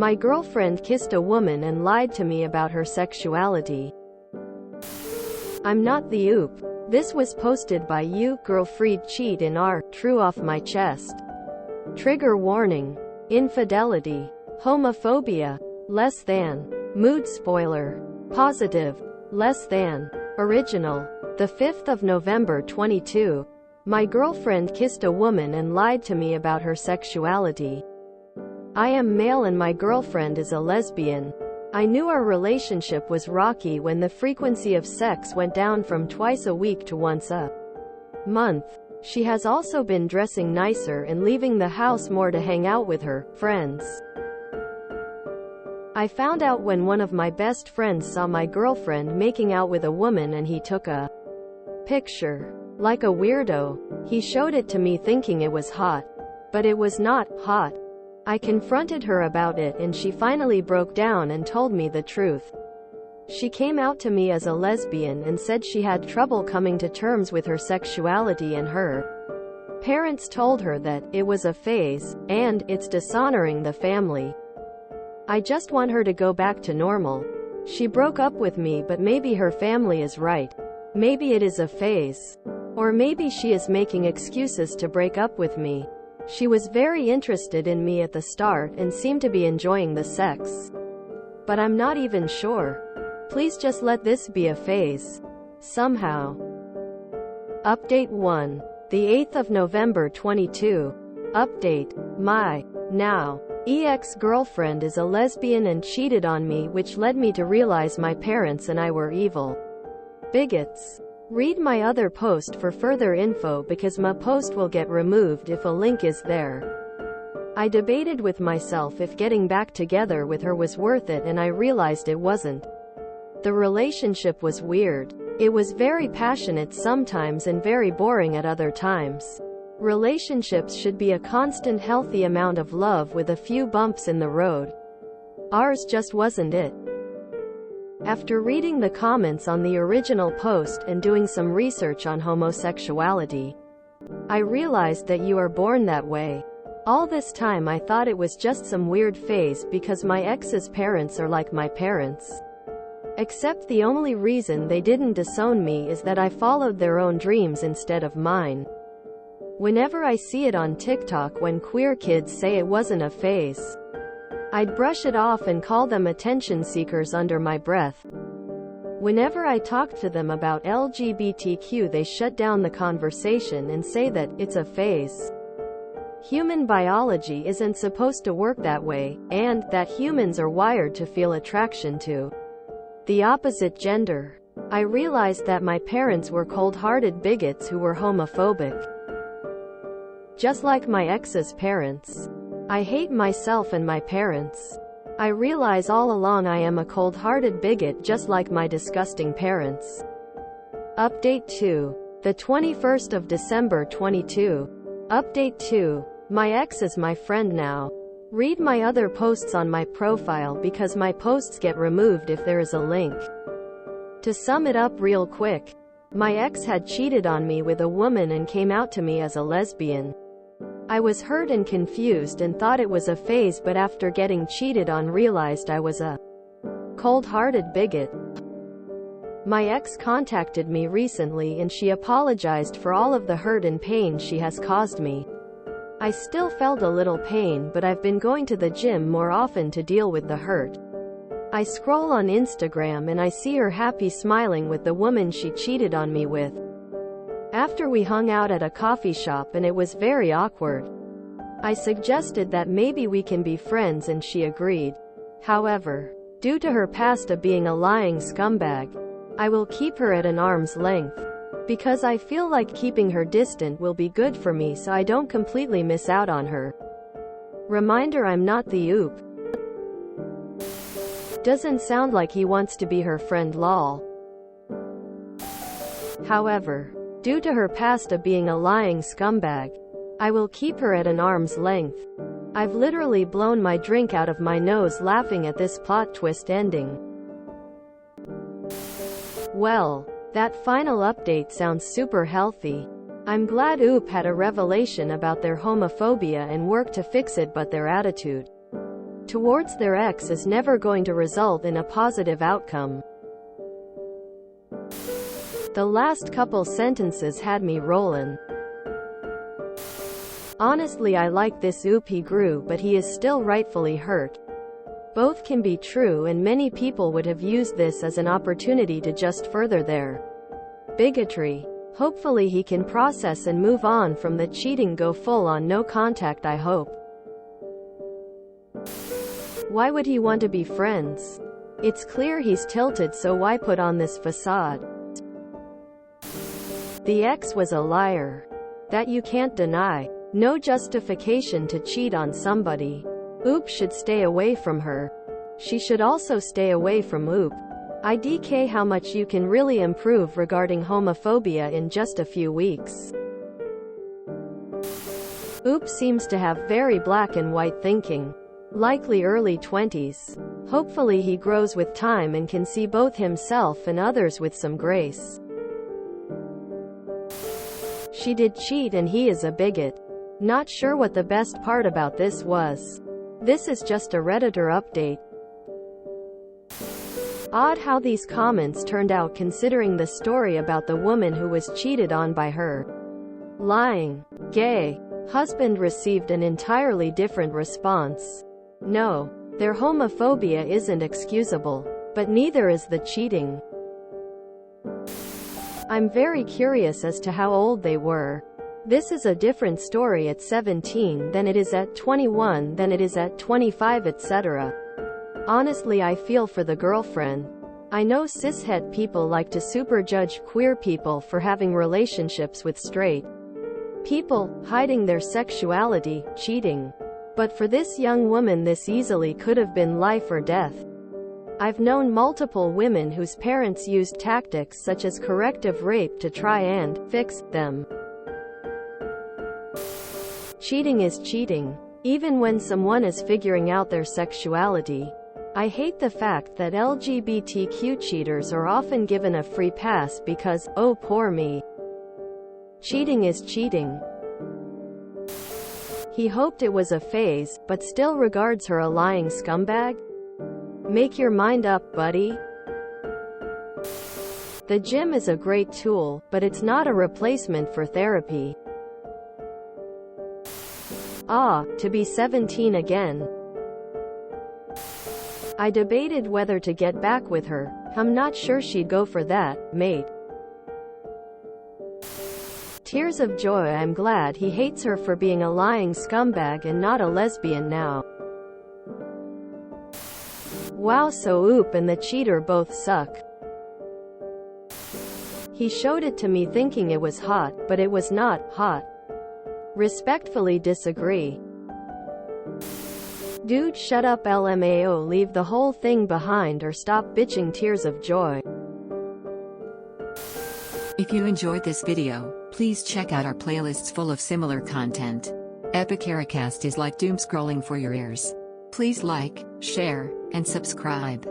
My girlfriend kissed a woman and lied to me about her sexuality. I'm not the oop. This was posted by you, girlfriend cheat in R, true off my chest. Trigger warning. Infidelity. Homophobia. Less than. Mood spoiler. Positive. Less than. Original. The 5th of November 22. My girlfriend kissed a woman and lied to me about her sexuality. I am male and my girlfriend is a lesbian. I knew our relationship was rocky when the frequency of sex went down from twice a week to once a month. She has also been dressing nicer and leaving the house more to hang out with her friends. I found out when one of my best friends saw my girlfriend making out with a woman and he took a picture. Like a weirdo, he showed it to me thinking it was hot. But it was not hot. I confronted her about it and she finally broke down and told me the truth. She came out to me as a lesbian and said she had trouble coming to terms with her sexuality and her parents told her that it was a phase, and it's dishonoring the family. I just want her to go back to normal. She broke up with me, but maybe her family is right. Maybe it is a phase. Or maybe she is making excuses to break up with me. She was very interested in me at the start and seemed to be enjoying the sex. But I'm not even sure. Please just let this be a phase. Somehow. Update 1. The 8th of November 22. Update. My now ex-girlfriend is a lesbian and cheated on me, which led me to realize my parents and I were evil bigots. Read my other post for further info because my post will get removed if a link is there. I debated with myself if getting back together with her was worth it and I realized it wasn't. The relationship was weird. It was very passionate sometimes and very boring at other times. Relationships should be a constant healthy amount of love with a few bumps in the road. Ours just wasn't it. After reading the comments on the original post and doing some research on homosexuality, I realized that you are born that way. All this time I thought it was just some weird phase because my ex's parents are like my parents. Except the only reason they didn't disown me is that I followed their own dreams instead of mine. Whenever I see it on TikTok when queer kids say it wasn't a phase, I'd brush it off and call them attention seekers under my breath. Whenever I talk to them about LGBTQ, they shut down the conversation and say that it's a phase. Human biology isn't supposed to work that way, and that humans are wired to feel attraction to the opposite gender. I realized that my parents were cold-hearted bigots who were homophobic. Just like my ex's parents. I hate myself and my parents. I realize all along I am a cold-hearted bigot just like my disgusting parents. Update 2. The 21st of December 22. Update 2. My ex is my friend now. Read my other posts on my profile because my posts get removed if there is a link. To sum it up real quick, my ex had cheated on me with a woman and came out to me as a lesbian. I was hurt and confused and thought it was a phase, but after getting cheated on realized I was a cold-hearted bigot. My ex contacted me recently and she apologized for all of the hurt and pain she has caused me. I still felt a little pain, but I've been going to the gym more often to deal with the hurt. I scroll on Instagram and I see her happy smiling with the woman she cheated on me with. After we hung out at a coffee shop and it was very awkward. I suggested that maybe we can be friends and she agreed. However, due to her past of being a lying scumbag, I will keep her at an arm's length. Because I feel like keeping her distant will be good for me so I don't completely miss out on her. Reminder, I'm not the oop. Doesn't sound like he wants to be her friend, lol. However, due to her past of being a lying scumbag, I will keep her at an arm's length. I've literally blown my drink out of my nose laughing at this plot twist ending. Well, that final update sounds super healthy. I'm glad OOP had a revelation about their homophobia and worked to fix it, but their attitude towards their ex is never going to result in a positive outcome. The last couple sentences had me rollin'. Honestly, I like this. Oop, he grew, but he is still rightfully hurt. Both can be true, and many people would have used this as an opportunity to just further their bigotry. Hopefully he can process and move on from the cheating. Go full on no contact, I hope. Why would he want to be friends? It's clear he's tilted, so why put on this facade? The ex was a liar. That you can't deny. No justification to cheat on somebody. Oop should stay away from her. She should also stay away from Oop. IDK how much you can really improve regarding homophobia in just a few weeks. Oop seems to have very black and white thinking. Likely early 20s. Hopefully he grows with time and can see both himself and others with some grace. She did cheat and he is a bigot. Not sure what the best part about this was. This is just a Redditor update. Odd how these comments turned out considering the story about the woman who was cheated on by her lying, gay husband received an entirely different response. No, their homophobia isn't excusable, but neither is the cheating. I'm very curious as to how old they were. This is a different story at 17 than it is at 21 than it is at 25, etc. Honestly, I feel for the girlfriend. I know cishet people like to superjudge queer people for having relationships with straight people, hiding their sexuality, cheating. But for this young woman, this easily could have been life or death. I've known multiple women whose parents used tactics such as corrective rape to try and fix them. Cheating is cheating, even when someone is figuring out their sexuality. I hate the fact that LGBTQ cheaters are often given a free pass because, oh poor me. Cheating is cheating. He hoped it was a phase, but still regards her a lying scumbag? Make your mind up, buddy. The gym is a great tool, but it's not a replacement for therapy. Ah, to be 17 again. I debated whether to get back with her. I'm not sure she'd go for that, mate. Tears of joy. I'm glad he hates her for being a lying scumbag and not a lesbian now. Wow, so Oop and the cheater both suck. He showed it to me thinking it was hot, but it was not hot. Respectfully disagree. Dude, shut up. LMAO, leave the whole thing behind or stop bitching. Tears of joy. If you enjoyed this video, please check out our playlists full of similar content. Epic Ericast is like doom scrolling for your ears. Please like, share, and subscribe.